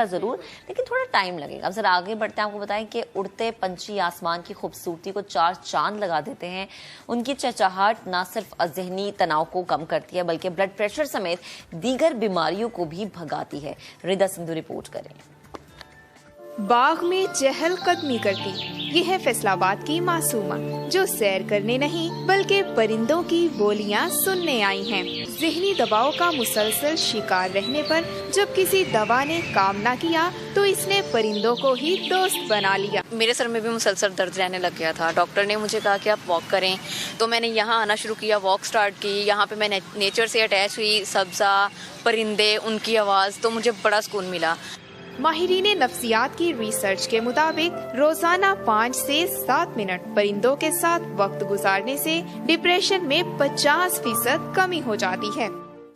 जरूर, लेकिन थोड़ा टाइम लगेगा। अब जरा आगे बढ़ते हैं, आपको बताएं कि उड़ते पंछी आसमान की खूबसूरती को चार चांद लगा देते हैं। उनकी चहचहाट न सिर्फ ज़हनी तनाव को कम करती है बल्कि ब्लड प्रेशर समेत दीगर बीमारियों को भी भगाती है। रिदा सिंधु रिपोर्ट करें। बाग में चहलकदमी करती ये है फैसलाबाद की मासूमा, जो सैर करने नहीं बल्कि परिंदों की बोलियां सुनने आई हैं। ज़हनी दबाव का मुसलसल शिकार रहने पर जब किसी दवा ने काम न किया तो इसने परिंदों को ही दोस्त बना लिया। मेरे सर में भी मुसलसल दर्द रहने लग गया था। डॉक्टर ने मुझे कहा कि आप वॉक करें, तो मैंने यहाँ आना शुरू किया, वॉक स्टार्ट की। यहाँ पे मैं नेचर से अटैच हुई, सब्जा, परिंदे, उनकी आवाज़, तो मुझे बड़ा सुकून मिला। माहिरीन नफ्सियात की रिसर्च के मुताबिक रोजाना 5 से 7 मिनट परिंदों के साथ वक्त गुजारने से डिप्रेशन में 50% कमी हो जाती है।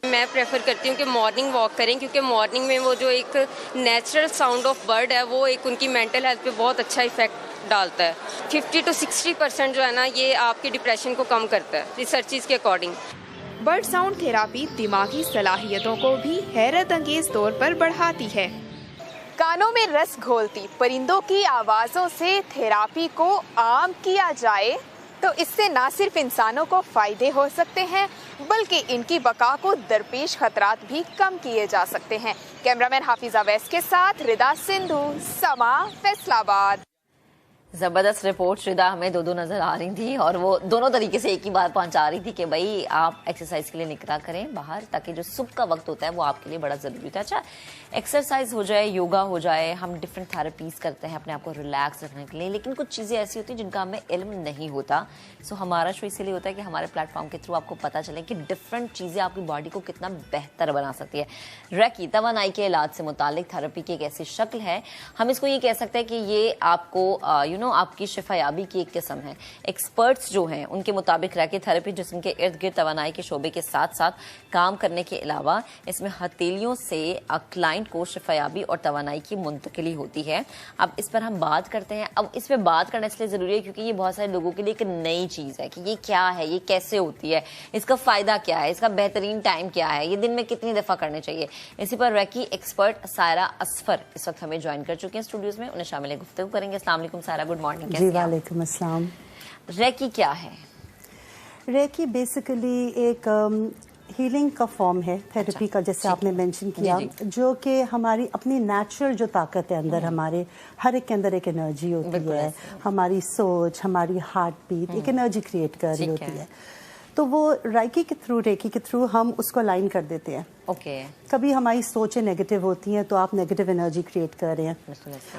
मैं प्रेफर करती हूँ कि मॉर्निंग वॉक करें, क्योंकि मॉर्निंग में वो जो एक नेचुरल साउंड ऑफ बर्ड है वो एक उनकी मेंटल हेल्थ पे बहुत अच्छा इफेक्ट डालता है। 50 to 60% जो है ना, ये आपकी डिप्रेशन को कम करता है रिसर्चेस के अकॉर्डिंग। बर्ड साउंड थेरापी दिमागी सलाहियतों को भी हैरत अंगेज तौर पर बढ़ाती है। कानों में रस घोलती परिंदों की आवाज़ों से थेरापी को आम किया जाए तो इससे न सिर्फ इंसानों को फायदे हो सकते हैं बल्कि इनकी बका को दरपेश खतरात भी कम किए जा सकते हैं। कैमरामैन हाफिजा वैस के साथ रिदा सिंधु, समा, फैसलाबाद। जबरदस्त रिपोर्ट रिदा हमें दो नजर आ रही थी और वो दोनों तरीके से एक ही बात पहुंचा रही थी कि भाई आप एक्सरसाइज के लिए निकला करें बाहर, ताकि जो सुबह का वक्त होता है वो आपके लिए बड़ा जरूरी होता है। अच्छा, एक्सरसाइज हो जाए, योगा हो जाए, हम डिफरेंट थेरेपीज करते हैं अपने आप को रिलैक्स रखने के लिए, लेकिन कुछ चीजें ऐसी होती हैं जिनका हमें इल्म नहीं होता। सो हमारा शो इसीलिए होता है कि हमारे प्लेटफॉर्म के थ्रू आपको पता चले कि डिफरेंट चीजें आपकी बॉडी को कितना बेहतर बना सकती है। रेकी तवानाई के इलाज से मुतालिक थेरेपी की एक ऐसी शक्ल है, हम इसको ये कह सकते हैं कि ये आपको आपकी शिफायाबी की एक किस्म है। एक्सपर्ट्स जो हैं उनके मुताबिक रेकी थेरेपी जिस्म के इर्द गिर्द तवानाई के शोबे के साथ साथ काम करने के अलावा इसमें हथेलियों से क्लाइंट को शिफायाबी और तवानाई की मुंतकिली होती है। अब इस पर हम बात करते हैं। अब इस पर बात करना इसलिए जरूरी है क्योंकि ये बहुत सारे लोगों के लिए एक नई चीज है कि ये क्या है, ये कैसे होती है, इसका फायदा क्या है, इसका बेहतरीन टाइम क्या है, ये दिन में कितनी दफा करने चाहिए। इसी पर रेकी एक्सपर्ट सायरा असफर इस वक्त हमें ज्वाइन कर चुके हैं स्टूडियोज में, उन्हें शामिल गुफ्तगू करेंगे। अस्सलाम वालेकुम सायरा, गुड मॉर्निंग। जी वालेकुम अस्सलाम। रेकी क्या है? रेकी बेसिकली एक हीलिंग का फॉर्म है थेरेपी का, जैसे आपने मेंशन किया, जो कि हमारी अपनी नेचुरल जो ताकत है अंदर, हमारे हर एक के अंदर एक एनर्जी होती है, हमारी सोच, हमारी हार्ट बीट एक एनर्जी क्रिएट कर रही होती है। तो वो रेकी के थ्रू हम उसको अलाइन कर देते हैं। कभी हमारी सोचें नेगेटिव होती हैं तो आप नेगेटिव एनर्जी क्रिएट कर रहे हैं,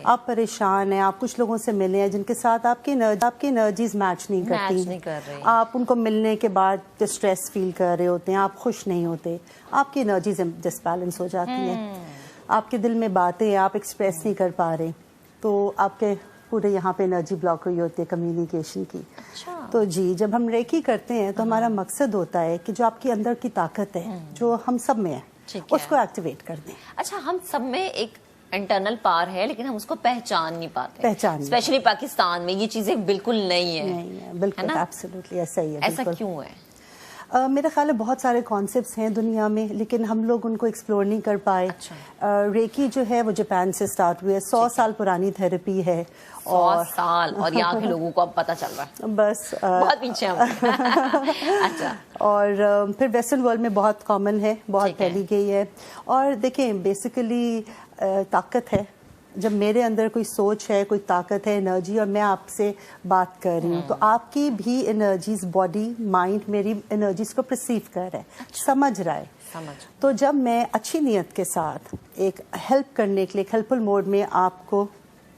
आप परेशान हैं, आप कुछ लोगों से मिले हैं जिनके साथ आपकी एनर्जीज मैच नहीं करती, आप उनको मिलने के बाद स्ट्रेस फील कर रहे होते हैं, आप खुश नहीं होते, आपकी एनर्जीज डिसबैलेंस हो जाती हैं, आपके दिल में बातें आप एक्सप्रेस नहीं कर पा रहे, तो आपके पूरे यहाँ पे एनर्जी ब्लॉक हुई होती है कम्युनिकेशन की। तो जी, जब हम रेकी करते हैं तो हमारा मकसद होता है कि जो आपकी अंदर की ताकत है जो हम सब में है उसको एक्टिवेट कर दें। अच्छा, हम सब में एक इंटरनल पावर है लेकिन हम उसको पहचान नहीं पाते, स्पेशली पाकिस्तान में ये चीजें बिल्कुल नहीं है। बिल्कुल एब्सोल्युटली ऐसा ही है। ऐसा क्यों है? मेरा ख्याल है बहुत सारे कॉन्सेप्ट्स हैं दुनिया में लेकिन हम लोग उनको एक्सप्लोर नहीं कर पाए। रेकी जो है वो जापान से स्टार्ट हुई है, 100 साल पुरानी थेरेपी है। 100 साल और यहाँ के लोगों को अब पता चल रहा है बस बहुत पीछे हम। अच्छा, और फिर वेस्टर्न वर्ल्ड में बहुत कॉमन है, बहुत फैली गई है। और देखें बेसिकली ताकत है, जब मेरे अंदर कोई सोच है, कोई ताकत है, एनर्जी, और मैं आपसे बात कर रही हूँ तो आपकी भी एनर्जीज, बॉडी माइंड मेरी एनर्जीज को परसीव कर रहा है, समझ रहा है। तो जब मैं अच्छी नीयत के साथ एक हेल्प करने के लिए हेल्पफुल मोड में आपको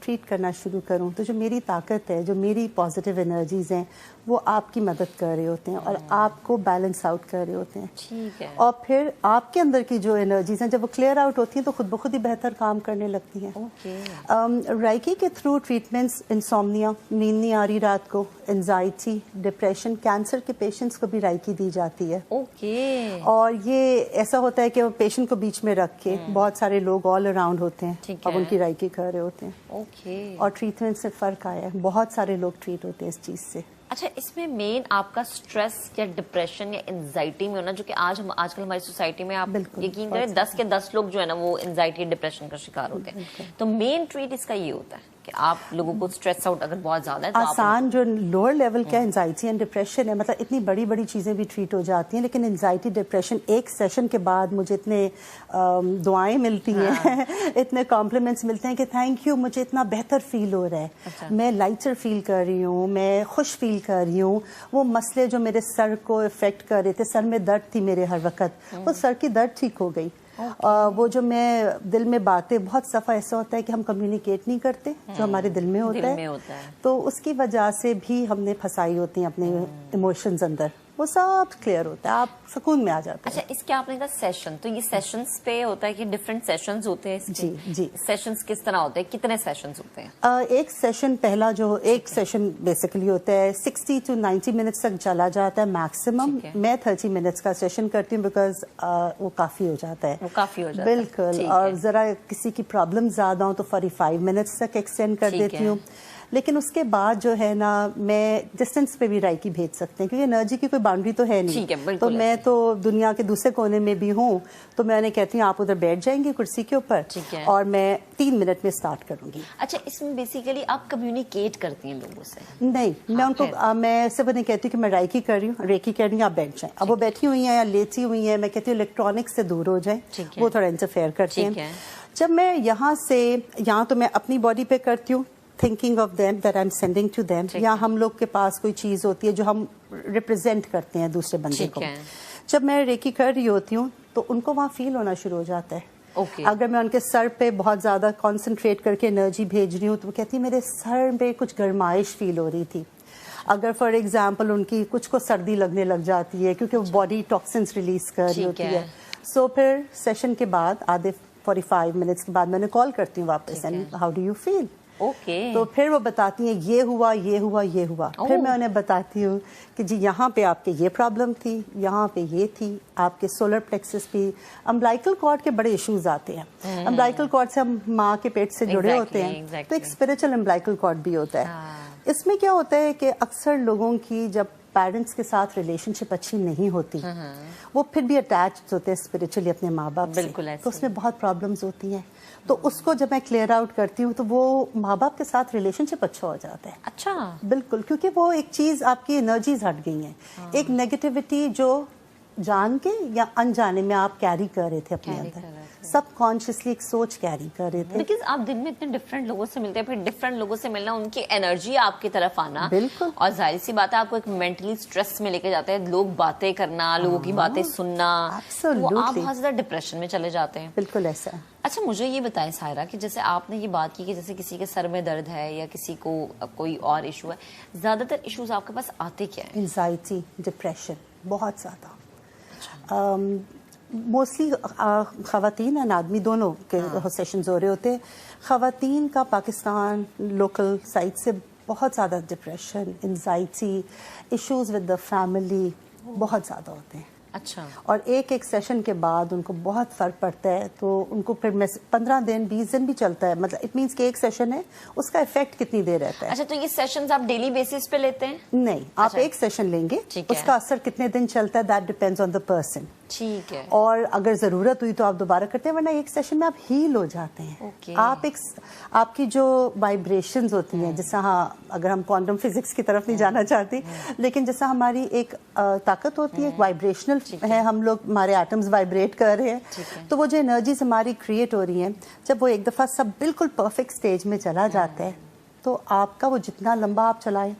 ट्रीट करना शुरू करूं तो जो मेरी ताकत है, जो मेरी पॉजिटिव एनर्जीज हैं वो आपकी मदद कर रहे होते हैं और आपको बैलेंस आउट कर रहे होते हैं। ठीक है। और फिर आपके अंदर की जो एनर्जीज हैं जब वो क्लियर आउट होती हैं तो खुद ब खुद ही बेहतर काम करने लगती हैं। रेकी के थ्रू ट्रीटमेंट्स, इंसोम्निया, नींद नहीं आ रही रात को, एंजाइटी, डिप्रेशन, कैंसर के पेशेंट्स को भी रेकी दी जाती है। और ये ऐसा होता है कि पेशेंट को बीच में रख के बहुत सारे लोग ऑल अराउंड होते हैं और उनकी रेकी कर रहे होते हैं। और ट्रीटमेंट से फर्क आया है, बहुत सारे लोग ट्रीट होते हैं इस चीज से। अच्छा, इसमें मेन आपका स्ट्रेस या डिप्रेशन या एंजाइटी में होना, जो कि आजकल हमारी सोसाइटी में आप यकीन करें 10 के 10 लोग जो है ना वो एंजाइटी डिप्रेशन का शिकार होते हैं। तो मेन ट्रीट इसका ये होता है कि आप लोगों को स्ट्रेस आउट अगर बहुत ज्यादा है तो आसान जो लोअर लेवल का एंजाइटी एंड डिप्रेशन है, मतलब इतनी बड़ी बड़ी चीज़ें भी ट्रीट हो जाती हैं, लेकिन एंजाइटी डिप्रेशन एक सेशन के बाद मुझे इतने दुआएं मिलती हैं इतने कॉम्प्लीमेंट्स मिलते हैं कि थैंक यू, मुझे इतना बेहतर फील हो रहा है। अच्छा। मैं लाइटर फील कर रही हूँ, मैं खुश फील कर रही हूँ। वो मसले जो मेरे सर को इफेक्ट कर रहे थे, सर में दर्द थी मेरे हर वक्त, वो सर की दर्द ठीक हो गई। वो जो मैं दिल में बातें, बहुत सफ़ा ऐसा होता है कि हम कम्युनिकेट नहीं करते जो हमारे दिल में होता है, तो उसकी वजह से भी हमने फंसाई होती हैं अपने इमोशंस अंदर, वो सब क्लियर होता है, आप सुकून में आ जाते हैं। अच्छा, इसके आपने कहा सेशन, तो ये सेशंस पे होता है कि डिफरेंट सेशंस होते हैं इसके? जी जी। सेशंस किस तरह होते हैं, कितने सेशंस होते हैं? एक सेशन, पहला जो एक सेशन बेसिकली होता है 60 to 90 मिनट्स तक चला जाता है मैक्सिमम। मैं 30 मिनट्स का सेशन करती हूँ बिकॉज वो काफ़ी हो जाता है। वो काफ़ी हो जाता है, बिल्कुल। और ज़रा किसी की प्रॉब्लम ज़्यादा हो तो 45 मिनट्स तक एक्सटेंड कर देती हूँ। लेकिन उसके बाद जो है ना, मैं डिस्टेंस पे भी राइकी भेज सकते हैं क्योंकि एनर्जी की कोई बाउंड्री तो है नहीं। है, तो मैं तो दुनिया के दूसरे कोने में भी हूँ, तो मैं उन्हें कहती हूँ आप उधर बैठ जाएंगे कुर्सी के ऊपर और मैं 3 मिनट में स्टार्ट करूंगी। अच्छा, इसमें बेसिकली आप कम्युनिकेट करती हैं लोगों से? नहीं, मैं उनको मैं सिर्फ उन्हें कहती हूँ कि मैं राइकी कर रही हूँ, रेकी कर रही हूँ, आप बैठ जाएं। अब वो बैठी हुई हैं या लेटी हुई हैं, मैं कहती हूँ इलेक्ट्रॉनिक्स से दूर हो जाएं, वो थोड़ा इंटरफेयर करते हैं। जब मैं यहाँ से यहाँ तो मैं अपनी बॉडी पे करती हूँ, thinking of them that I am sending to them, या हम लोग के पास कोई चीज़ होती है जो हम रिप्रेजेंट करते हैं दूसरे बंदे को। जब मैं रेकी कर रही होती हूँ तो उनको वहाँ फील होना शुरू हो जाता है। अगर मैं उनके सर पे बहुत ज़्यादा कॉन्सेंट्रेट करके एनर्जी भेज रही हूँ तो वो कहती है मेरे सर पे कुछ गर्माइश फील हो रही थी। अगर फॉर एग्जाम्पल उनकी कुछ को सर्दी लगने लग जाती है क्योंकि वो बॉडी टॉक्सिन्स रिलीज कर रही होती है, सो फिर सेशन के बाद आधे 45 मिनट्स के बाद मैंने कॉल करती हूँ वापस, and how do you feel? तो फिर वो बताती हैं ये हुआ ये हुआ ये हुआ। फिर मैं उन्हें बताती हूँ कि जी यहाँ पे आपके ये प्रॉब्लम थी, यहाँ पे ये थी, आपके सोलर प्लेक्सस भी, अम्बिलिकल कॉर्ड के बड़े इश्यूज आते हैं। अम्बिलिकल कॉर्ड से हम माँ के पेट से जुड़े होते हैं, तो एक स्पिरिचुअल अम्बिलिकल कॉर्ड भी होता है। इसमें क्या होता है कि अक्सर लोगों की जब पेरेंट्स के साथ रिलेशनशिप अच्छी नहीं होती, वो फिर भी अटैच होते हैं स्पिरिचुअली अपने माँ बाप से, तो उसमें बहुत प्रॉब्लम्स होती हैं। तो उसको जब मैं क्लियर आउट करती हूँ तो वो माँ बाप के साथ रिलेशनशिप अच्छा हो जाता है। अच्छा, बिल्कुल, क्योंकि वो एक चीज़ आपकी एनर्जीज हट गई हैं। एक नेगेटिविटी जो जान के या अनजाने में आप कैरी कर रहे थे अपने अंदर, सबकॉन्शियसली एक सोच कैरी कर रहे थे। बिकॉज आप दिन में इतने डिफरेंट लोगों से मिलते हैं, फिर डिफरेंट लोगों से मिलना, उनकी एनर्जी आपकी तरफ आना, बिल्कुल, और जाहिर सी बात है आपको एक मेंटली स्ट्रेस में लेके जाते हैं। लोग बातें करना, लोगों की बातें सुनना, वो आप बहुत ज्यादा डिप्रेशन में चले जाते हैं। बिल्कुल ऐसा है। अच्छा, मुझे ये बताएं सायरा कि जैसे आपने ये बात की कि जैसे किसी के सर में दर्द है या किसी को कोई और इशू है, ज्यादातर इश्यूज आपके पास आते क्या है? एंजाइटी, डिप्रेशन, बहुत ज्यादा। मोस्टली ख़वातीन एंड आदमी दोनों के सेशंस हो रहे होते हैं। ख़वातीन का पाकिस्तान लोकल साइड से बहुत ज़्यादा depression, anxiety, issues with the family बहुत ज़्यादा होते हैं। अच्छा। और एक एक सेशन के बाद उनको बहुत फ़र्क पड़ता है, तो उनको फिर 15 दिन 20 दिन भी चलता है। मतलब इट मीन्स कि एक सेशन है, उसका इफेक्ट कितनी देर रहता है। अच्छा, तो ये सेशंस आप डेली बेसिस पे लेते हैं? नहीं, आप एक सेशन लेंगे, उसका असर कितने दिन चलता है that depends on the person. ठीक है। और अगर ज़रूरत हुई तो आप दोबारा करते हैं, वरना एक सेशन में आप हील हो जाते हैं। आप एक आपकी जो वाइब्रेशंस होती हैं, जैसा, हाँ, अगर हम क्वांटम फिजिक्स की तरफ नहीं जाना चाहते, लेकिन जैसा हमारी एक ताकत होती है, वाइब्रेशनल है, हम लोग, हमारे एटम्स वाइब्रेट कर रहे हैं, तो वो जो एनर्जीज हमारी क्रिएट हो रही हैं, जब वो एक दफ़ा सब बिल्कुल परफेक्ट स्टेज में चला जाता है, तो आपका वो जितना लंबा आप चलाएं,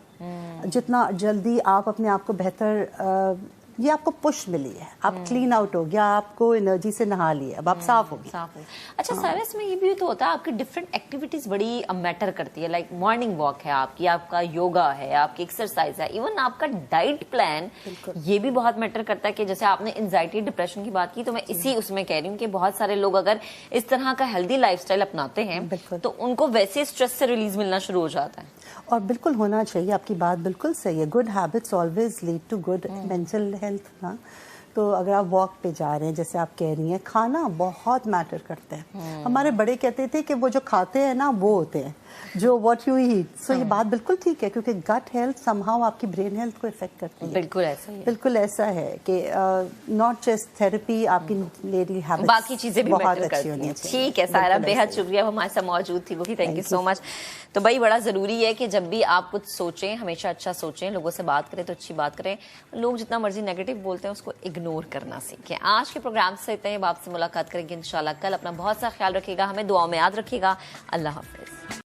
जितना जल्दी आप अपने आप को बेहतर, ये आपको पुश मिली है, आप क्लीन आउट हो गया, आपको एनर्जी से नहा लिया, अब आप साफ हो गए। अच्छा, सायरा, इसमें ये भी तो होता है आपकी डिफरेंट एक्टिविटीज बड़ी मैटर करती है, लाइक मॉर्निंग वॉक है आपकी, आपका योगा है, आपकी एक्सरसाइज है, इवन आपका डाइट प्लान, ये भी बहुत मैटर करता है। कि जैसे आपने एंजाइटी डिप्रेशन की बात की, तो मैं इसी उसमें कह रही हूँ कि बहुत सारे लोग अगर इस तरह का हेल्दी लाइफस्टाइल अपनाते हैं तो उनको वैसे स्ट्रेस से रिलीज मिलना शुरू हो जाता है। और बिल्कुल होना चाहिए, आपकी बात बिल्कुल सही है। Good habits always lead to good mental health ना। तो अगर आप वॉक पे जा रहे हैं, जैसे आप कह रही हैं, खाना बहुत मैटर करता है। हमारे बड़े कहते थे कि वो जो खाते हैं ना वो होते हैं, जो व्हाट यू ईट। सो ये बात बिल्कुल ठीक है, क्योंकि गट हेल्थ समहाउ आपकी ब्रेन हेल्थ को इफेक्ट करती है। बिल्कुल ऐसा ही है। बिल्कुल ऐसा है कि नॉट जस्ट थेरेपी, आपकी डेली हैबिट्स बाकी चीजें भी बहुत मैटर अच्छी करती होनी हैं। चाहिए। ठीक है सायरा, बिल्कुल बेहद ऐसा शुक्रिया, वो हमारे साथ मौजूद थी। वो भी थैंक यू सो मच। तो भाई बड़ा जरूरी है कि जब भी आप कुछ सोचें हमेशा अच्छा सोचें, लोगों से बात करें तो अच्छी बात करें। लोग जितना मर्जी नेगेटिव बोलते हैं उसको इग्नोर करना सीखें। आज के प्रोग्राम से इतना ही, आपसे मुलाकात करेंगे इंशाल्लाह कल। अपना बहुत सा ख्याल रखिएगा, हमें दुआ में याद रखिएगा। अल्लाह हाफिज।